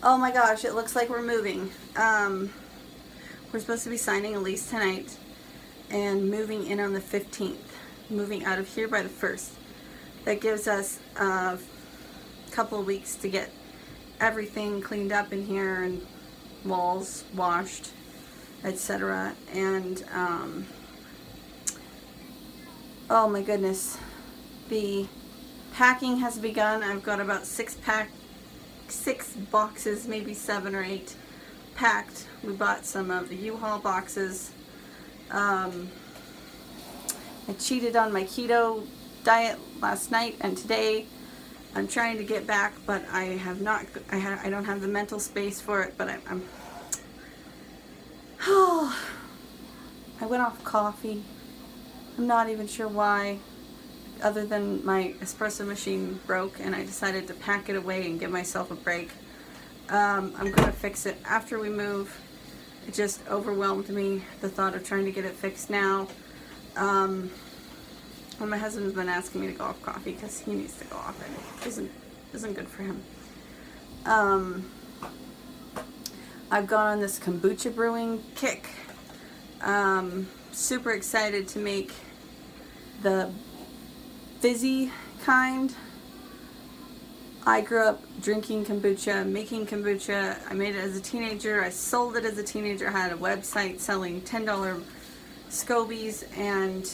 Oh my gosh, it looks like we're moving. We're supposed to be signing a lease tonight and moving in on the 15th. Moving out of here by the 1st. That gives us a couple of weeks to get everything cleaned up in here and walls washed, etc. And oh my goodness, the packing has begun. I've got about six boxes, maybe 7 or 8 packed. We bought some of the U-Haul boxes. I cheated on my keto diet last night and today. I'm trying to get back, but I have not. I don't have the mental space for it. But I'm. Oh, I went off coffee. I'm not even sure why, other than my espresso machine broke and I decided to pack it away and give myself a break. I'm gonna fix it after we move. It just overwhelmed me, the thought of trying to get it fixed now. Well, my husband's been asking me to go off coffee because he needs to go off it. It isn't good for him. I've gone on this kombucha brewing kick. Super excited to make the fizzy kind. I grew up drinking kombucha, making kombucha. I made it as a teenager. I sold it as a teenager. I had a website selling $10 Scobies, and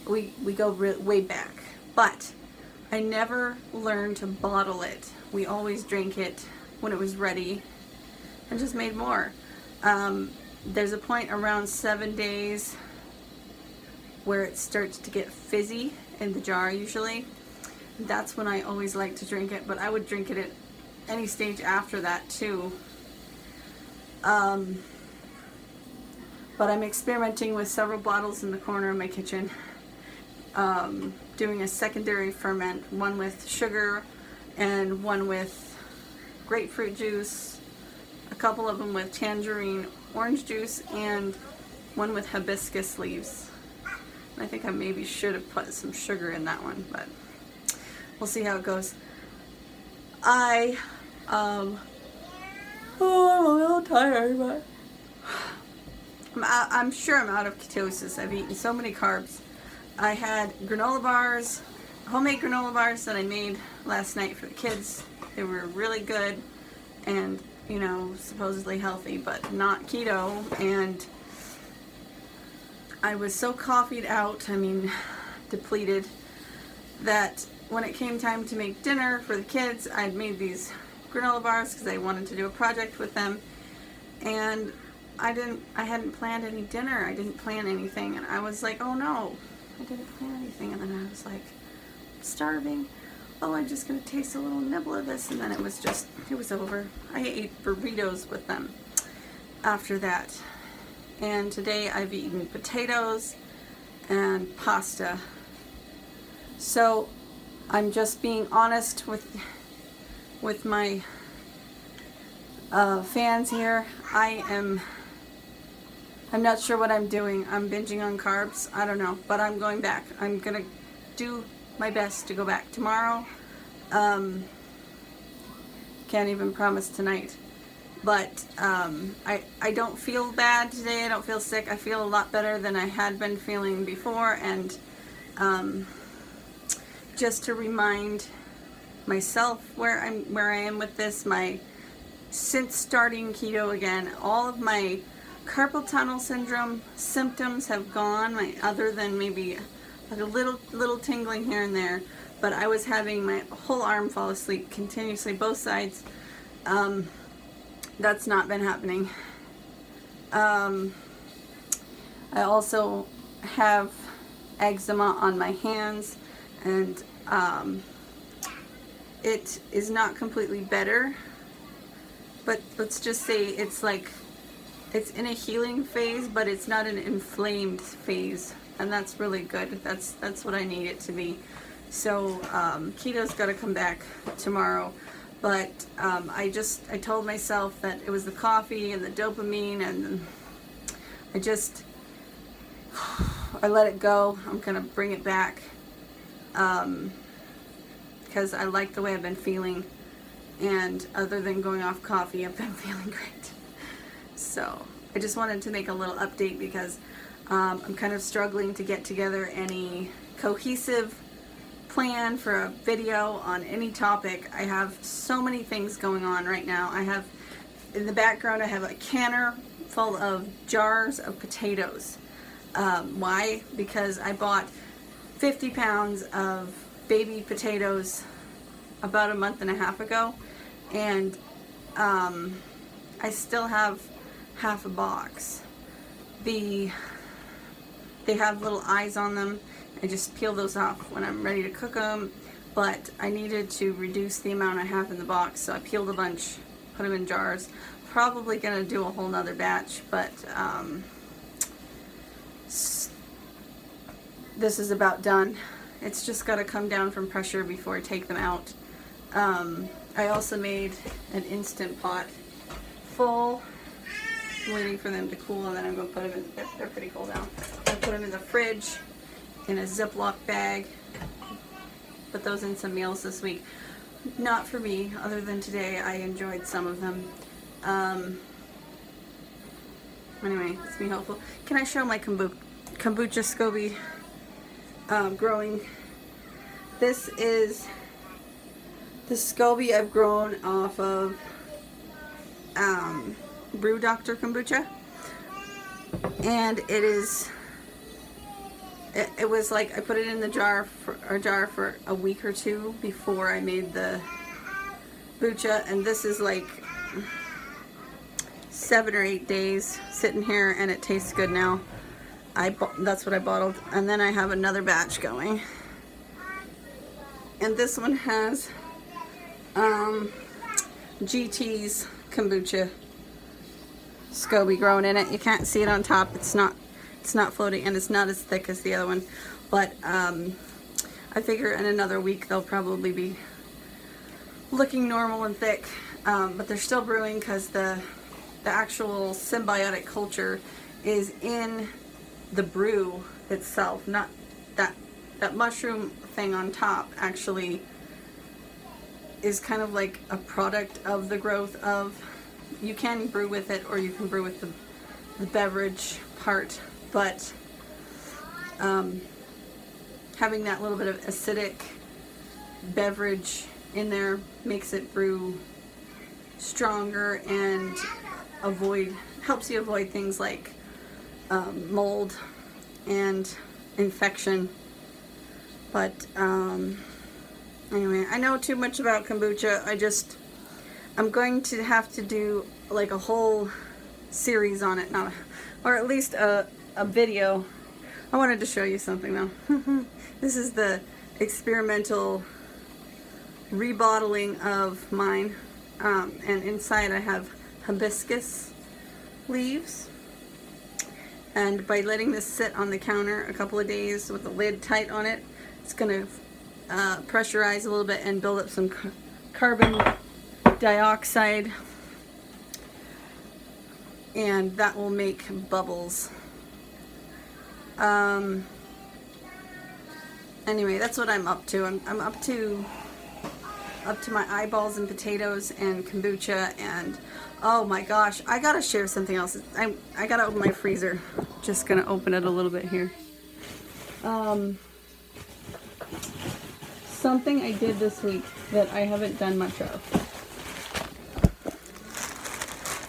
we go way back. But I never learned to bottle it. We always drank it when it was ready and just made more. There's a point around 7 days where it starts to get fizzy in the jar usually. That's when I always like to drink it, but I would drink it at any stage after that too. But I'm experimenting with several bottles in the corner of my kitchen. Doing a secondary ferment, one with sugar and one with grapefruit juice, a couple of them with tangerine orange juice, and one with hibiscus leaves. I think I maybe should have put some sugar in that one, but we'll see how it goes. I'm a little tired, but I'm sure I'm out of ketosis. I've eaten so many carbs. I had granola bars, homemade granola bars that I made last night for the kids. They were really good and, you know, supposedly healthy, but not keto. And I was so coffeeed out, depleted, that when it came time to make dinner for the kids, I'd made these granola bars because I wanted to do a project with them. And I hadn't planned any dinner. I didn't plan anything. And I was like, oh no, I didn't plan anything. And then I was like, starving. Oh, I'm just going to taste a little nibble of this. And then it was over. I ate burritos with them after that. And today I've eaten potatoes and pasta. So I'm just being honest with my fans here. I'm not sure what I'm doing. I'm binging on carbs. I don't know, but I'm going back. I'm gonna do my best to go back tomorrow. Can't even promise tonight. But I don't feel bad today. I don't feel sick. I feel a lot better than I had been feeling before. And just to remind myself where I am with this, since starting keto again, all of my carpal tunnel syndrome symptoms have gone. Other than maybe like a little tingling here and there, but I was having my whole arm fall asleep continuously, both sides. That's not been happening. I also have eczema on my hands, and it is not completely better, but let's just say it's in a healing phase, but it's not an inflamed phase, and that's really good. That's what I need it to be. So keto's got to come back tomorrow, but I told myself that it was the coffee and the dopamine, and I let it go. I'm gonna bring it back because I like the way I've been feeling, and other than going off coffee, I've been feeling great. So I just wanted to make a little update because I'm kind of struggling to get together any cohesive plan for a video on any topic. I have so many things going on right now. I have, in the background, I have a canner full of jars of potatoes. Why? Because I bought 50 pounds of baby potatoes about a month and a half ago, and I still have half a box. They have little eyes on them. I just peel those off when I'm ready to cook them, but I needed to reduce the amount I have in the box, so I peeled a bunch, put them in jars. Probably gonna do a whole nother batch, but this is about done. It's just got to come down from pressure before I take them out. I also made an Instant Pot full. I'm waiting for them to cool, and then I'm going to put them in, they're pretty cold now. I put them in the fridge in a Ziploc bag. Put those in some meals this week. Not for me, other than today. I enjoyed some of them. Anyway, it's me hopeful. Can I show my kombucha SCOBY growing? This is the SCOBY I've grown off of Brew Doctor kombucha, and it was like I put it in the jar for a week or two before I made the kombucha, and this is like 7 or 8 days sitting here, and it tastes good now. That's what I bottled, and then I have another batch going, and this one has GT's kombucha SCOBY growing in it. You can't see it on top. It's not floating, and it's not as thick as the other one, but I figure in another week they'll probably be looking normal and thick, but they're still brewing because the actual symbiotic culture is in the brew itself, not that mushroom thing on top. Actually is kind of like a product of the growth of, you can brew with it or you can brew with the beverage part, but having that little bit of acidic beverage in there makes it brew stronger and helps you avoid things like mold and infection. But anyway, I know too much about kombucha. I'm going to have to do like a whole series on it, or at least a video. I wanted to show you something though. This is the experimental rebottling of mine, and inside I have hibiscus leaves, and by letting this sit on the counter a couple of days with the lid tight on it, it's going to pressurize a little bit and build up some carbon dioxide, and that will make bubbles. Anyway, that's what I'm up to. I'm up to my eyeballs in potatoes and kombucha, and oh my gosh, I gotta share something else. I gotta open my freezer. Just gonna open it a little bit here. Something I did this week that I haven't done much of.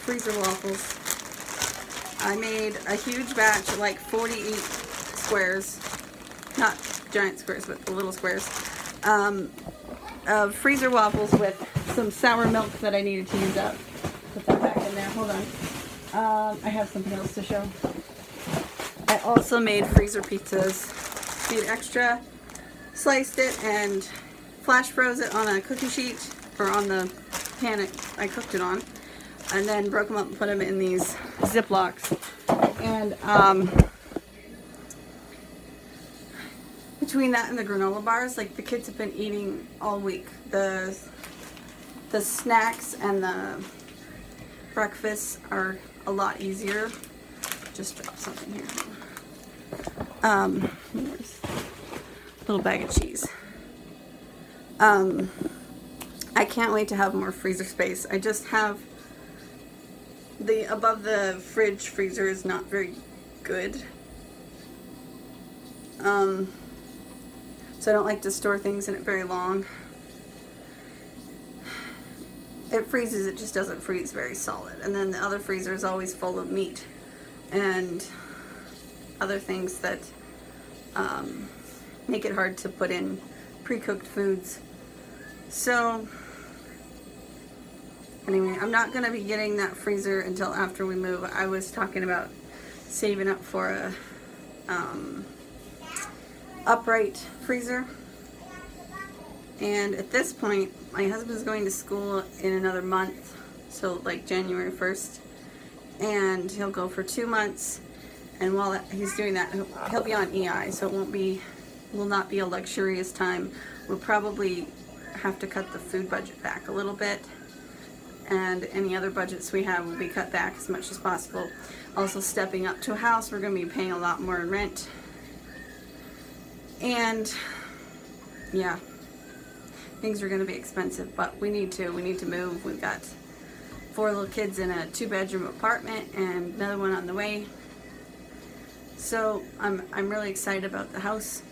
Freezer waffles. I made a huge batch, like 40 each squares, not giant squares, but the little squares, of freezer waffles with some sour milk that I needed to use up. Put that back in there. Hold on. I have something else to show. I also made freezer pizzas. Made extra, sliced it, and flash froze it on a cookie sheet, or on the pan I cooked it on, and then broke them up and put them in these Ziplocs. And between that and the granola bars, like, the kids have been eating all week. The snacks and the breakfasts are a lot easier. Just drop something here. Little bag of cheese. I I can't wait to have more freezer space. I just have the above the fridge freezer is not very good. So I don't like to store things in it very long. It freezes, it just doesn't freeze very solid. And then the other freezer is always full of meat and other things that make it hard to put in pre-cooked foods. So anyway, I'm not going to be getting that freezer until after we move. I was talking about saving up for a upright freezer. And at this point, my husband's going to school in another month, so like January 1st. And he'll go for 2 months. And while he's doing that, he'll be on EI, so it will not be a luxurious time. We'll probably have to cut the food budget back a little bit. And any other budgets we have will be cut back as much as possible. Also, stepping up to a house, we're going to be paying a lot more in rent. And yeah, things are going to be expensive, but we need to move. We've got 4 little kids in a 2-bedroom apartment and another one on the way. So I'm really excited about the house.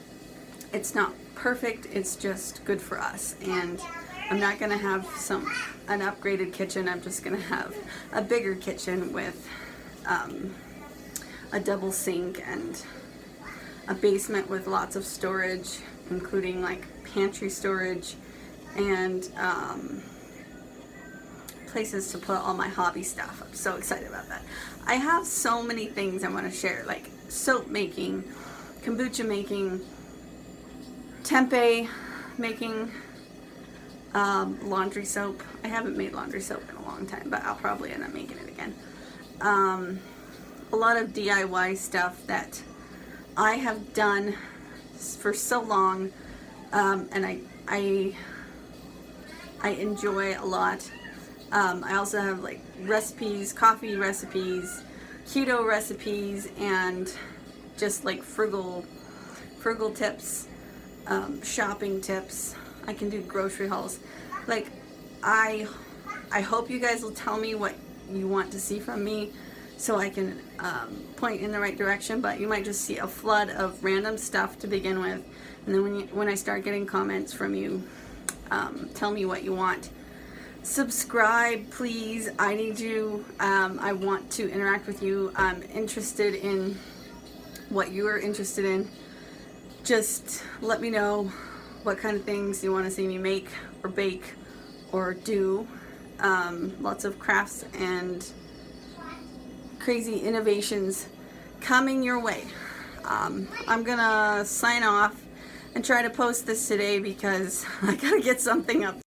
It's not perfect, it's just good for us. And I'm not going to have an upgraded kitchen. I'm just going to have a bigger kitchen with a double sink and a basement with lots of storage, including like pantry storage and places to put all my hobby stuff. I'm so excited about that. I have so many things I want to share, like soap making, kombucha making, tempeh making, laundry soap. I haven't made laundry soap in a long time, but I'll probably end up making it again. A lot of DIY stuff that I have done for so long, and I enjoy a lot. I also have like recipes, coffee recipes, keto recipes, and just like frugal tips, shopping tips. I can do grocery hauls. Like, I hope you guys will tell me what you want to see from me so I can point in the right direction, but you might just see a flood of random stuff to begin with, and then when I start getting comments from you, tell me what you want. Subscribe, please. I need you. I want to interact with you. I'm interested in what you are interested in. Just let me know what kind of things you want to see me make or bake or do. Lots of crafts and crazy innovations coming your way. I'm gonna sign off and try to post this today because I gotta get something up